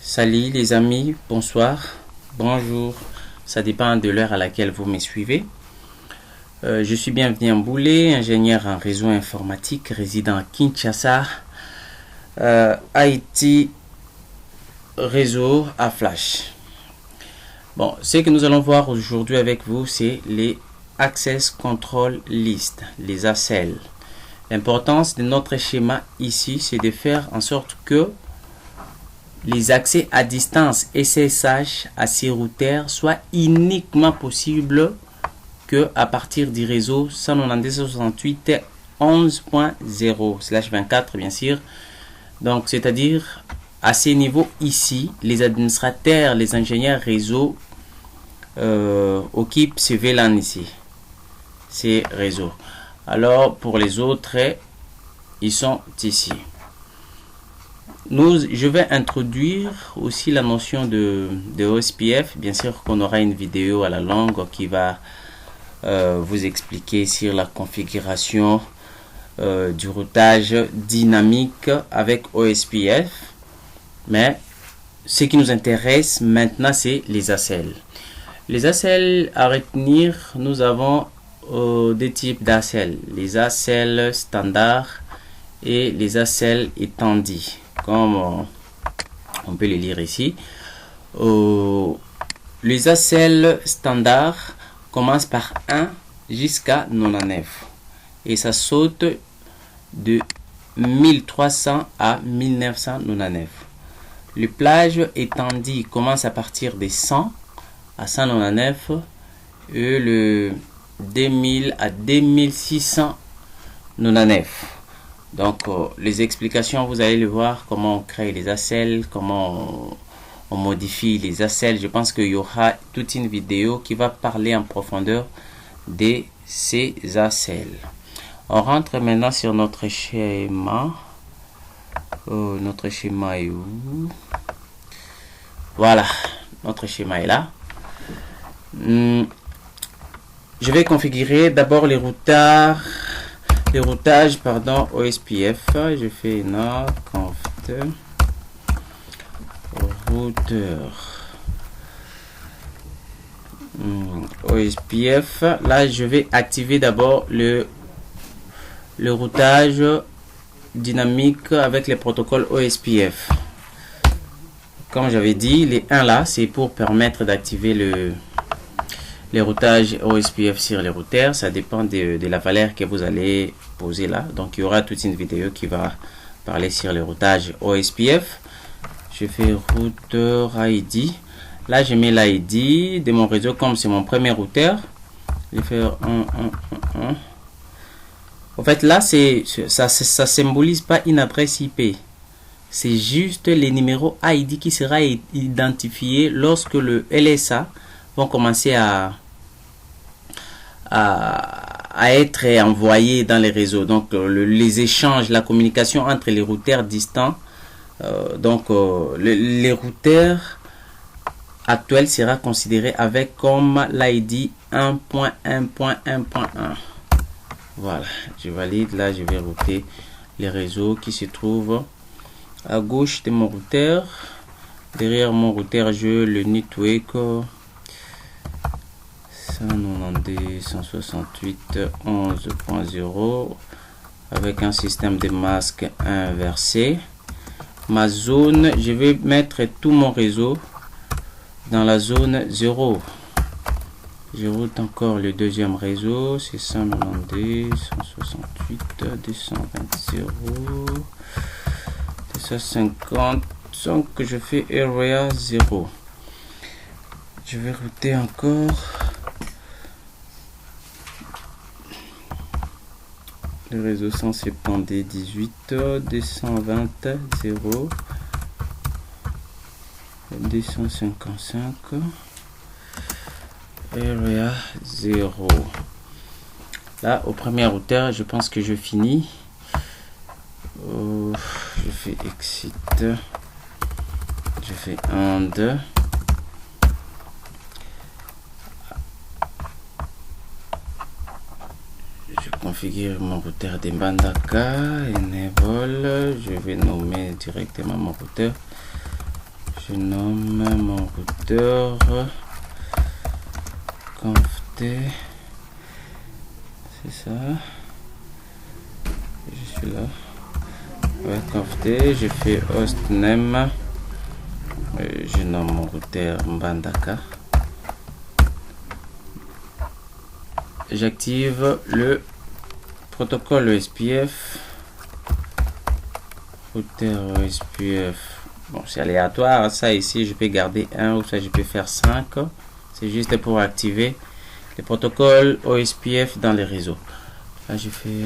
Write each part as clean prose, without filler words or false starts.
Salut les amis, bonsoir, bonjour, ça dépend de l'heure à laquelle vous me suivez. Je suis Bienvenu Mboulé, ingénieur en réseau informatique, résident à Kinshasa, Haïti, réseau à Flash. Bon, ce que nous allons voir aujourd'hui avec vous, c'est les Access Control List, les ACL. L'importance de notre schéma ici, c'est de faire en sorte que les accès à distance SSH à ces routeurs soient uniquement possibles que à partir du réseau 192.11.0/24 bien sûr. Donc c'est-à-dire à ces niveaux ici, les administrateurs, les ingénieurs réseau occupent ce VLAN ici, ces réseaux. Alors pour les autres, ils sont ici. Je vais introduire aussi la notion de OSPF. Bien sûr qu'on aura une vidéo à la longue qui va vous expliquer sur la configuration du routage dynamique avec OSPF. Mais ce qui nous intéresse maintenant, c'est les ACL. Les ACL à retenir, nous avons deux types d'ACL. Les ACL standards et les ACL étendus. Comme on peut les lire ici. Les ACL standards commencent par 1 jusqu'à 99 et ça saute de 1300 à 1999. Le plage étendu commence à partir de 100 à 199 et le 2000 à 2699. Donc les explications, vous allez le voir, comment on crée les ACL, comment on modifie les ACL. Je pense qu'il y aura toute une vidéo qui va parler en profondeur de ces ACL. On rentre maintenant sur notre schéma. Notre schéma est où? Voilà, notre schéma est là. Je vais configurer d'abord les routeurs. Le routage, pardon, OSPF. Je fais no conft routeur OSPF. Là, je vais activer d'abord le routage dynamique avec les protocoles OSPF. Comme j'avais dit, les 1 là, c'est pour permettre d'activer les routages OSPF sur les routeurs. Ça dépend de la valeur que vous allez poser là. Donc il y aura toute une vidéo qui va parler sur les routages OSPF. Je fais routeur ID. Là je mets l'ID de mon réseau comme c'est mon premier routeur. Je vais faire 1. En fait là ça symbolise pas une adresse IP. C'est juste les numéros ID qui sera identifié lorsque le LSA vont commencer à être envoyés dans les réseaux. Donc les échanges, la communication entre les routeurs distants, les routeurs actuels sera considéré avec comme l'ID 1.1.1.1. Voilà, je valide. Là je vais router les réseaux qui se trouvent à gauche de mon routeur. Derrière mon routeur, je le network 192.168.11.0 avec un système de masque inversé. Ma zone, je vais mettre tout mon réseau dans la zone 0. Je route encore le deuxième réseau, c'est 192.168.220.250. Donc je fais area 0. Je vais router encore le réseau 170.18.220.0 255 area 0. Là au premier routeur, je pense que je finis. Je fais exit, je fais end. Je configure mon routeur de Mbandaka, enable. Je vais nommer directement mon routeur. Je nomme mon routeur conft. C'est ça. Je suis là. Ouais, conft. Je fais hostname. Je nomme mon routeur Mbandaka. J'active le protocole OSPF. Routeur OSPF. Bon, c'est aléatoire. Ça ici, je peux garder 1 ou ça, je peux faire 5. C'est juste pour activer les protocoles OSPF dans les réseaux. Là, je fais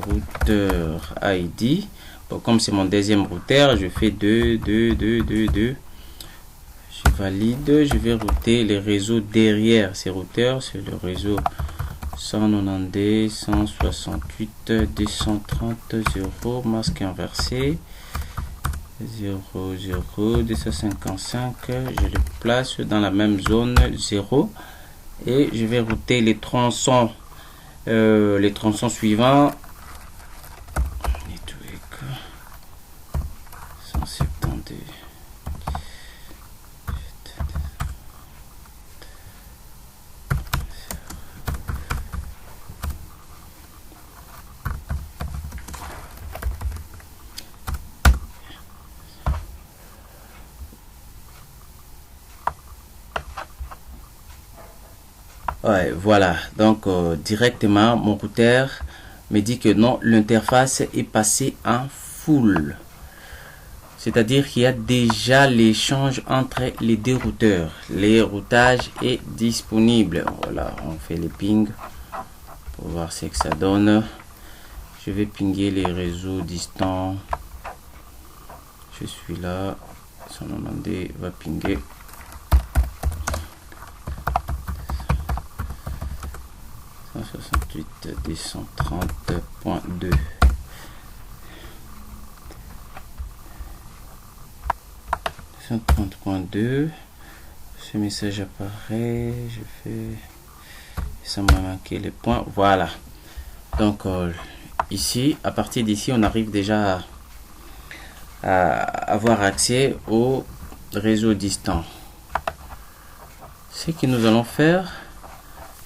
routeur ID. Bon, comme c'est mon deuxième routeur, je fais 2. Je valide. Je vais router les réseaux derrière ces routeurs. C'est le réseau 192, 168, 230, 0, masque inversé. 0, 0, 255. Je le place dans la même zone 0. Et je vais router les tronçons suivants. Network 172. Ouais, voilà. Donc, directement, mon routeur me dit que non, l'interface est passée en full. C'est-à-dire qu'il y a déjà l'échange entre les deux routeurs. Les routages est disponible. Voilà, on fait les pings pour voir ce que ça donne. Je vais pinguer les réseaux distants. Je suis là. 192 va pinguer. 168 230.2. 130.2. Ce message apparaît. Je fais. Ça m'a manqué les points. Voilà. Donc ici, à partir d'ici, on arrive déjà à avoir accès au réseau distant. Ce que nous allons faire,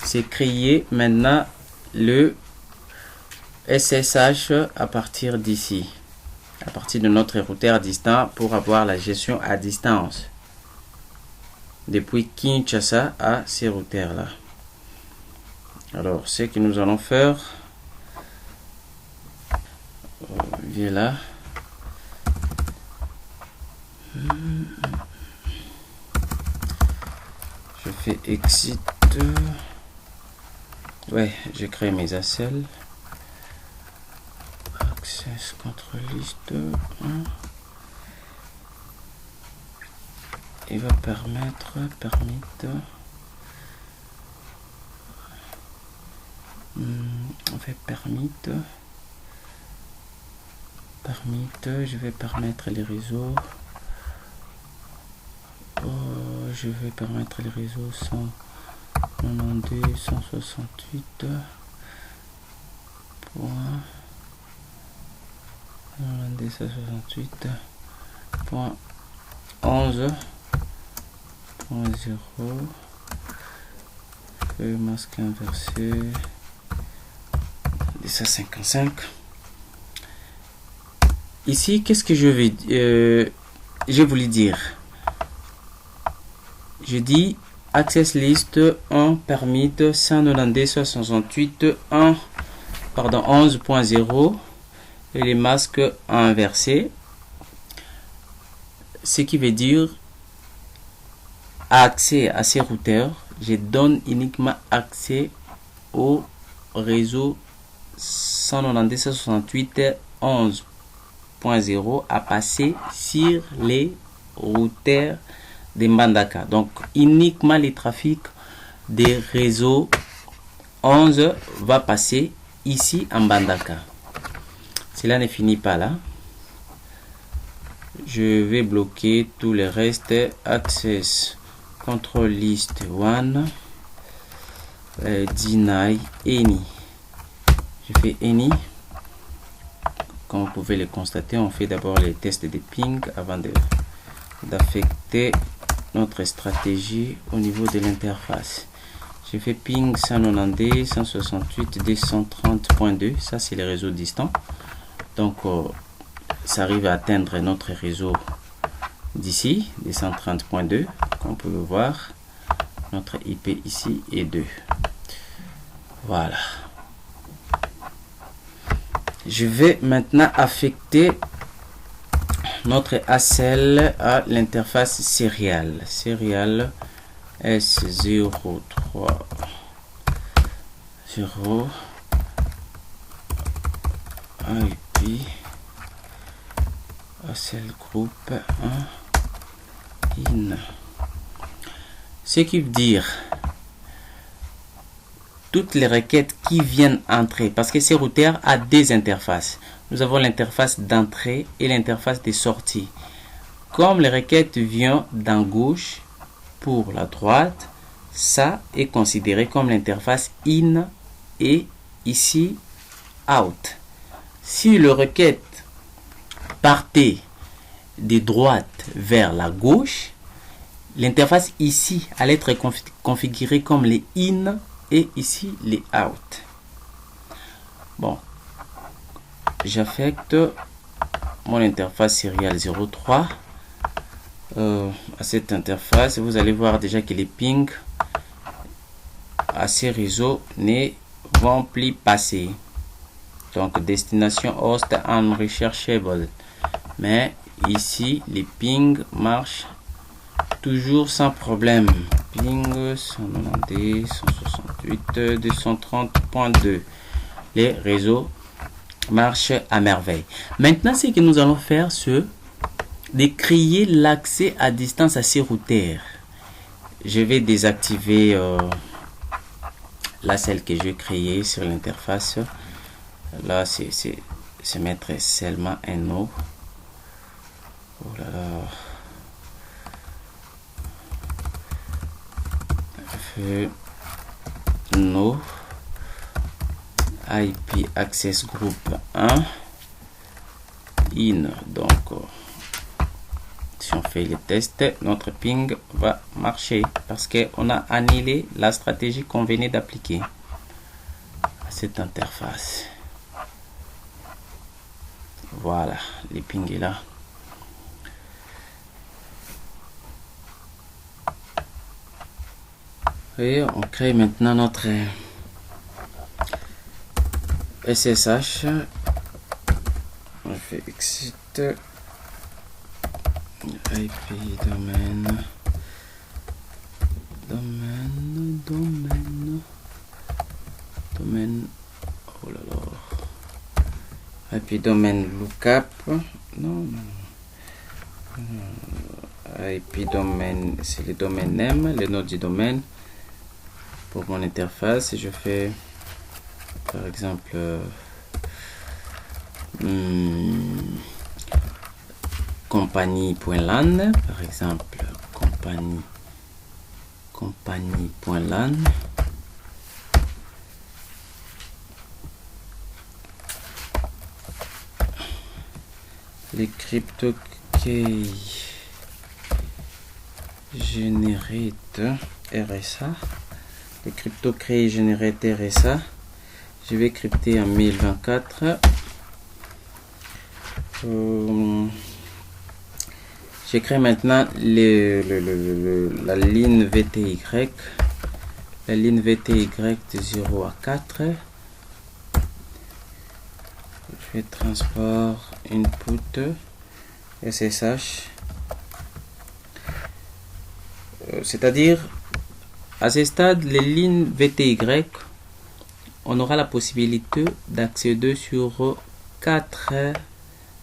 c'est créer maintenant le SSH à partir d'ici, à partir de notre routeur distant, pour avoir la gestion à distance depuis Kinshasa à ces routeurs là. Alors ce que nous allons faire, viens là, je fais exit. Ouais, je crée mes ACL. Access control list 1. Il va permettre, on fait permit, je vais permettre les réseaux. Je vais permettre les réseaux 192, 168. 11.0 masque inversé 255. Ici, qu'est-ce que je vais voulais dire? Je dis access list 1 permit 192.168 11.0 et les masques inversés, ce qui veut dire accès à ces routeurs, je donne uniquement accès au réseau 192.168.11.0 à passer sur les routeurs de Mbandaka. Donc uniquement les trafics des réseaux 11 va passer ici en Mbandaka. Cela ne finit pas là. Je vais bloquer tout le reste. Access control list 1 deny any. Je fais any. Comme vous pouvez le constater, on fait d'abord les tests de ping avant de d'affecter notre stratégie au niveau de l'interface. Je fais ping 190, 168, 230.2. Ça, c'est les réseaux distants. Donc, ça arrive à atteindre notre réseau d'ici, 230.2. Comme on peut le voir, notre IP ici est 2. Voilà. Je vais maintenant affecter notre ACL à l'interface serial. Serial S03 0 IP ACL groupe 1 in. Ce qui veut dire toutes les requêtes qui viennent entrer, parce que ces routeurs a deux interfaces. Nous avons l'interface d'entrée et l'interface de sortie. Comme les requêtes viennent d'en gauche pour la droite, ça est considéré comme l'interface in et ici out. Si le requête partait de droite vers la gauche, l'interface ici allait être configurée comme les in et ici les out. Bon, j'affecte mon interface serial 03 à cette interface. Vous allez voir déjà que les pings à ces réseaux ne vont plus passer. Donc destination host unreachable. Mais ici les pings marchent toujours sans problème. Ping 190, 168, 230.2. Les réseaux marchent à merveille. Maintenant, ce que nous allons faire, c'est de créer l'accès à distance à ces routeurs. Je vais désactiver là celle que j'ai créée sur l'interface. Là, c'est mettre seulement un no. Oh là là. No IP access group 1 in. Donc si on fait les tests, notre ping va marcher parce qu'on a annulé la stratégie qu'on venait d'appliquer à cette interface. Voilà, les ping est là. Et on crée maintenant notre SSH. On fait exit IP domaine. Oh là là. IP domaine lookup. Non. IP domaine, c'est le domaine name, le nom du domaine. Pour mon interface, je fais par exemple compagnie.lan, par exemple compagnie.lan. Les crypto key generate RSA. Les crypto key generate RSA. Je vais crypter en 1024. Je crée maintenant la ligne VTY. La ligne VTY de 0 à 4. Je fais transport input SSH. C'est-à-dire, à ce stade, les lignes VTY, on aura la possibilité d'accéder sur 4,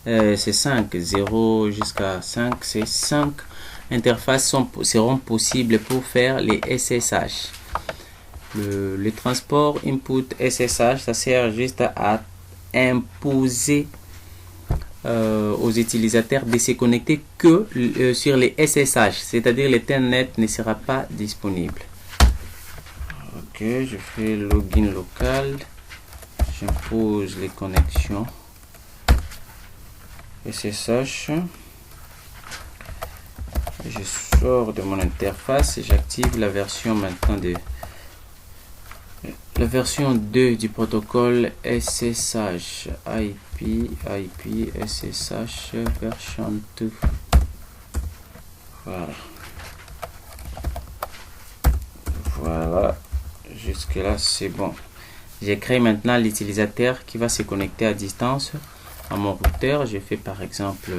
c'est 5, 0 jusqu'à 5, c'est 5 interfaces seront possibles pour faire les SSH. Le transport input SSH, ça sert juste à imposer aux utilisateurs de se connecter que sur les SSH, c'est-à-dire l'Ethernet ne sera pas disponible. Ok, je fais login local, j'impose les connexions SSH, Je sors de mon interface et j'active la version maintenant de la version 2 du protocole SSH IP SSH version 2. Voilà, jusque là c'est bon. J'ai créé maintenant l'utilisateur qui va se connecter à distance à mon routeur. Je fais par exemple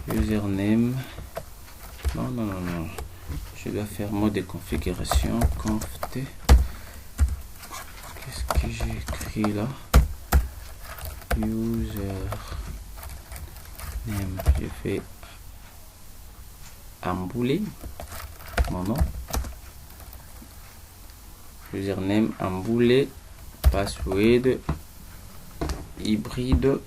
username. Non, je dois faire mot de configuration conft. Qu'est-ce que j'ai écrit là? Username, je fais embouler mon nom, username embouler, password hybride,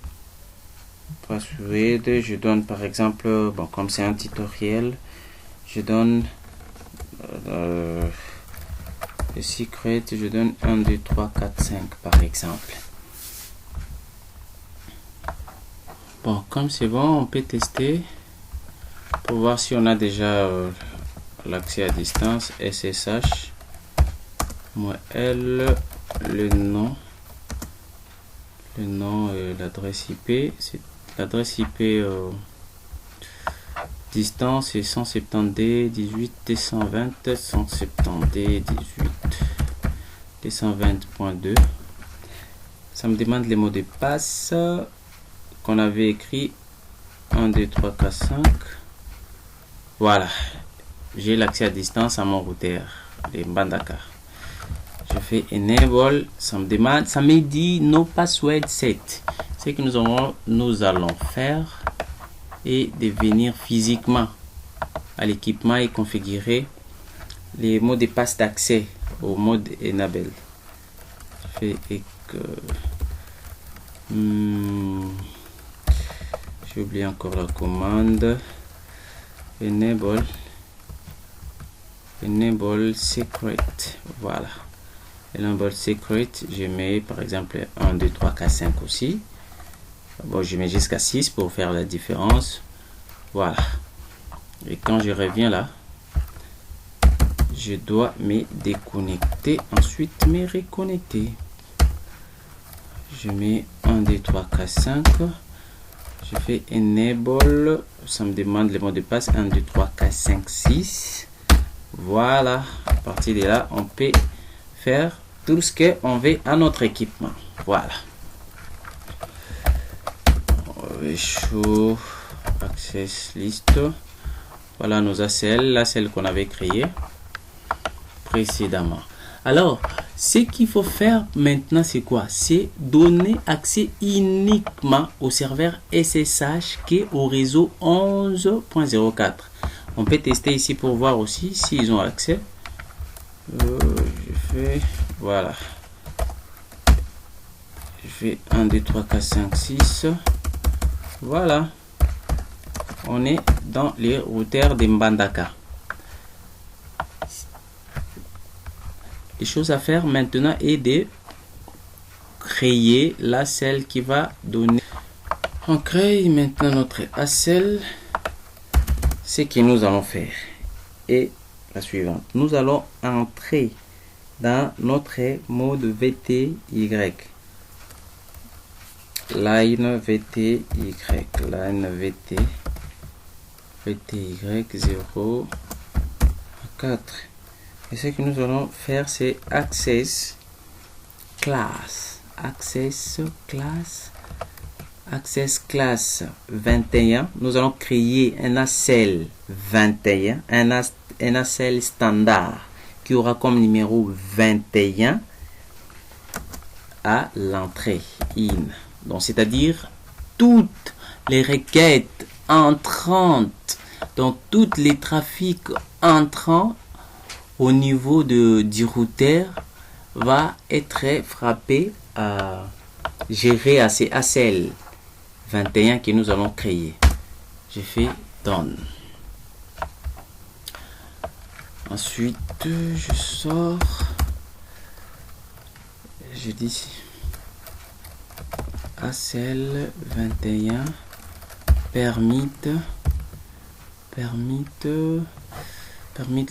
password, je donne par exemple, bon, comme c'est un tutoriel, je donne le secret, je donne 1 2 3 4 5 par exemple. Bon, comme c'est bon, on peut tester pour voir si on a déjà l'accès à distance. SSH, moi L, le nom, l'adresse IP, c'est l'adresse IP distance est 170 18 220 170 18 220.2. Ça me demande les mots de passe qu'on avait écrit 1 2 3 4 5. Voilà, j'ai l'accès à distance à mon routeur de Mbandaka. Je fais enable, ça me demande, ça me dit no password set. Ce que nous allons faire est de venir physiquement à l'équipement et configurer les mots de passe d'accès au mode enable. Je fais j'ai oublié encore la commande enable secret. Voilà, enable secret, je mets par exemple 1 2 3 4 5 aussi. Bon, je mets jusqu'à 6 pour faire la différence. Voilà, et quand je reviens là, je dois me déconnecter, ensuite me reconnecter. Je mets 1 2 3 4 5. Je fais enable, ça me demande le mot de passe 1 2 3 4 5 6. Voilà, à partir de là on peut faire tout ce que on veut à notre équipement. Voilà, show access list. Voilà nos ACL, la celle qu'on avait créée précédemment. Alors, ce qu'il faut faire maintenant, c'est quoi? C'est donner accès uniquement au serveur SSH qui est au réseau 11.04. On peut tester ici pour voir aussi s'ils ont accès. Je fais, voilà. Je fais 1, 2, 3, 4, 5, 6. Voilà. On est dans les routeurs de Mbandaka. Les choses à faire maintenant est de créer la celle qui va donner. On crée maintenant notre ACL. Ce que nous allons faire est la suivante. Nous allons entrer dans notre mode VTY. Line VTY. Line VTY 0 4. Et ce que nous allons faire, c'est access class 21. Nous allons créer un ACL 21, un ACL standard qui aura comme numéro 21 à l'entrée in. Donc c'est-à-dire toutes les requêtes entrantes, donc tous les trafics entrants au niveau du routeur va être frappé à gérer à ces ACL 21 que nous allons créer. Je fais done. Ensuite, je sors. Je dis ACL 21 permit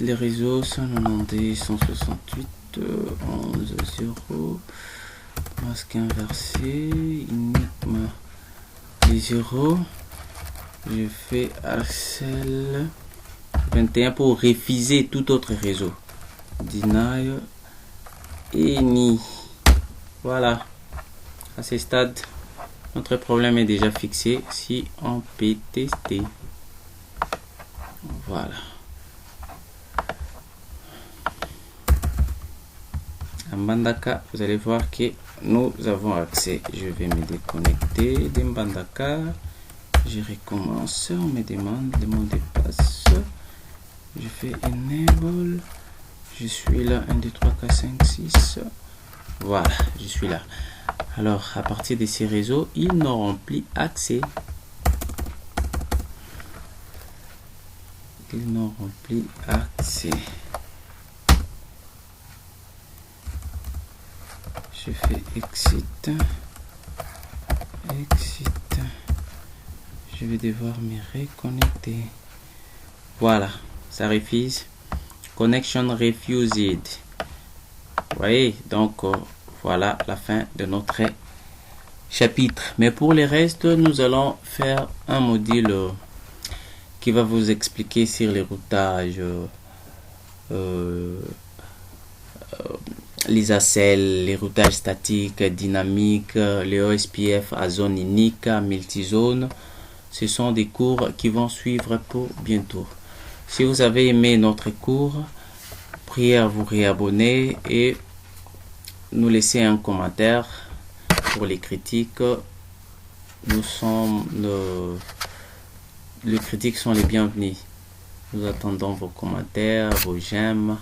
les réseaux 190 168 11 0 masque inversé énigme les 0. Je fais ACL 21 pour refuser tout autre réseau. Deny any. Voilà. À ce stade, notre problème est déjà fixé. Si on peut tester. Voilà. En Mbandaka, vous allez voir que nous avons accès. Je vais me déconnecter de Mbandaka. Je recommence. On me demande le mot de passe. Je fais enable. Je suis là. 1, 2, 3, 4, 5, 6. Voilà, je suis là. Alors, à partir de ces réseaux, ils n'auront plus accès. Ils n'auront plus accès. Je fais exit. Exit. Je vais devoir me reconnecter. Voilà, ça refuse. Connection refused. Vous voyez, donc voilà la fin de notre chapitre. Mais pour le reste, nous allons faire un module qui va vous expliquer sur les routages, les ACL, les routages statiques, dynamiques, les OSPF à zone unique, multizone. Ce sont des cours qui vont suivre pour bientôt. Si vous avez aimé notre cours, priez à vous réabonner et nous laisser un commentaire pour les critiques. Les critiques sont les bienvenus. Nous attendons vos commentaires, vos j'aime.